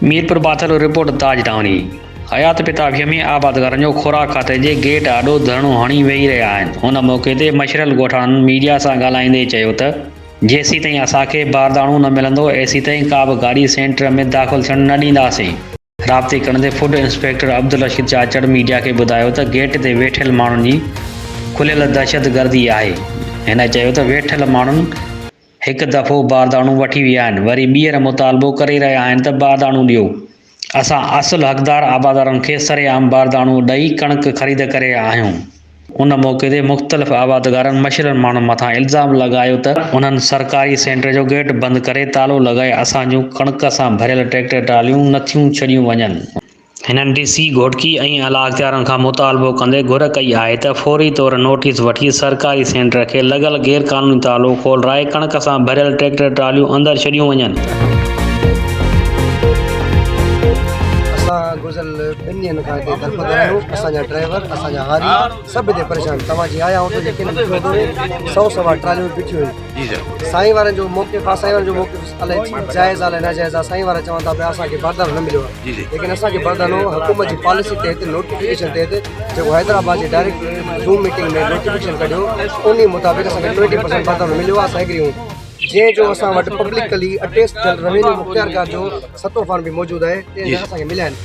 Mirpur बाथल report ताज टावनी। हयात पिताभिय में आबादगारनि जो खुराक खाते जे गेट आॾो धरणो हणी वेही रहिया आहिनि। हुन मौक़े ते मशरल ॻोठाणनि मीडिया सां ॻाल्हाईंदे चयो त जेसीं ताईं असांखे बारदाणो न मिलंदो एसीं ताईं का बि गाॾी सेंटर में दाख़िल थियण न ॾींदासीं। राब्ते कंदे food inspector Abdul Rashid चाचड़ media खे ॿुधायो त गेट ते वेठियल माण्हुनि जी खुलियल दहशतगर्दी आहे। हिन चयो त वेठियल माण्हुनि हिकु दफ़ो बारदाणो वठी विया आहिनि, वरी ॿीहर मुतालबो करे रहिया आहिनि त बारदाणो ॾियो। असां असुल हक़दार आबादारनि खे सरेआम बारदाणो ॾेई कणक ख़रीद करे आहियूं। उन मौक़े ते मुख़्तलिफ़ आबादगारनि मशरल माण्हुनि मथां इल्ज़ाम लॻायो त उन्हनि सरकारी सेंटर जो गेट बंदि करे तालो लॻाए असांजूं कणक सां भरियल ट्रैक्टर ट्रालियूं नथियूं छॾियूं वञनि। हिननि डीसी घोटकी ऐं आला अख़्तियारनि खां मुतालबो कंदे घुर कई आहे त फ़ौरी तौर नोटिस वठी सरकारी सेंटर खे लॻल गैरक़ानूनी तालो खोलराए कणक सां भरियल ट्रैक्टर ट्रालियूं अंदरि छॾियूं वञनि। गुज़िरियल 2 ॾींहंनि खां हिते दरपदर आहियूं। असांजा ड्राइवर, असांजा हारी सभु हिते परेशान। तव्हां जीअं आया हुओ त जेके 100 ट्रालियूं बीठियूं आहिनि। साईं वारनि जो मौक़िफ़ आहे, साईं वारनि जो मौक़िफ़ अलाए जाइज़ आहे नाजाइज़ आहे। साईं वारा चवनि था पिया असांखे बारदानो न मिलियो आहे, लेकिन असांखे बारदानो हुकूमत जी पॉलिसी तहत नोटिफिकेशन तहत जेको हैदराबाद जे डायरेक्ट ज़ूम मीटिंग में नोटिफिकेशन कढियो उन मुताबिक़ असांखे 20% बारदानो मिलियो आहे। असां एग्री आहियूं। जंहिंजो असां वटि पब्लिकली अटेस्ट थियल रेवेन्यू मुख़्तियारकार जो सतो फॉर्म बि मौजूदु आहे, ते असांखे मिलिया आहिनि।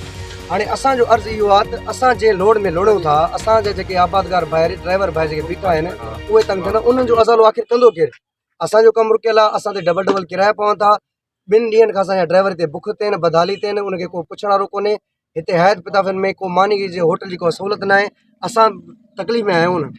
हाणे असांजो अर्ज़ु इहो आहे त असां जे लोड में लोड़ूं था, असांजा जेके आबादगार भाइर ड्राइवर भाई जेके बीठा आहिनि उहे तंग थियनि। उन्हनि जो अज़ालो आख़िर कंदो केरु? असांजो कमु रुकियल आहे, असां ते डबल किराया पवनि था। 2 ॾींहंनि खां असांजा ड्राइवर हिते बुख ते आहिनि, बदहाली ते आहिनि, उनखे को पुछण वारो कोन्हे। हिते हयात पिताफ़नि में को मानी जे होटल जी को सहूलियत न आहे। असां तकलीफ़ में आहियूं न।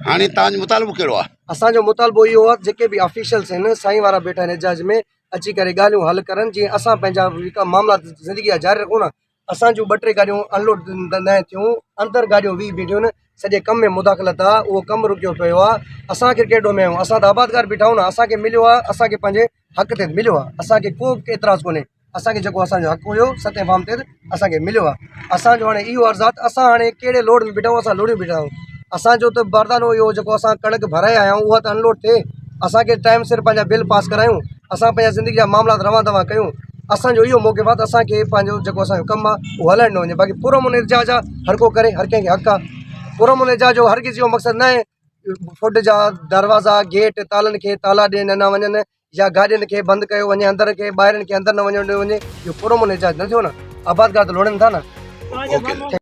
हाणे तव्हांजो मुतालबो कहिड़ो आहे? असांजो मुतालबो इहो आहे जेके बि ऑफिशियल्स आहिनि साईं वारा वेठा आहिनि एजाज में, अची करे ॻाल्हियूं हल करनि। जीअं असां पंहिंजा मामला ज़िंदगी जा जारी रखूं न। असांजूं 2-3 गाॾियूं अनलोड न थियूं, अंदरि गाॾियूं 20 बीठियूं आहिनि, सॼे कम में मुदाख़लत आहे, उहो कमु रुकियो पियो आहे। असां क्रिकेट में आहियूं, असां त आबादगार बीठा आहियूं न। असांखे मिलियो आहे, असांखे पंहिंजे हक़ ते मिलियो आहे, असांखे को एतिराज़ु कोन्हे। असांखे जेको असांजो हक़ हुयो सते फॉर्म ते असांखे मिलियो आहे। असांजो हाणे इहो अर्ज़ु आहे त असां हाणे कहिड़े लोड में बीठा आहियूं, असां लोड में बीठा आहियूं। असांजो त बारदानो इहो जेको असां कणक भराए आया आहियूं उहा त अनलोड थिए, असांखे टाइम सिर पंहिंजा बिल पास करायूं, असां पंहिंजा ज़िंदगी जा मामला रवां दवा कयूं। असांजो इहो मौक़िफ़ आहे त असांखे पंहिंजो जेको असांजो कमु आहे उहो हलाइणु न वञे। बाक़ी पुरअमन एजाज आहे, हर को करे, हर कंहिंखे हक़ आहे। पुरअमन एजाज जो हरगिज़ इहो मक़सदु न आहे फुड जा दरवाज़ा गेट तालनि खे ताला ॾियण न वञनि या गाॾियुनि खे बंदि कयो वञे, अंदरि खे ॿाहिरिनि खे अंदरि न वञणु ॾिनो वञे। इहो पुरअमन एजाज न थियो न। आबादगार त लोड़नि था न।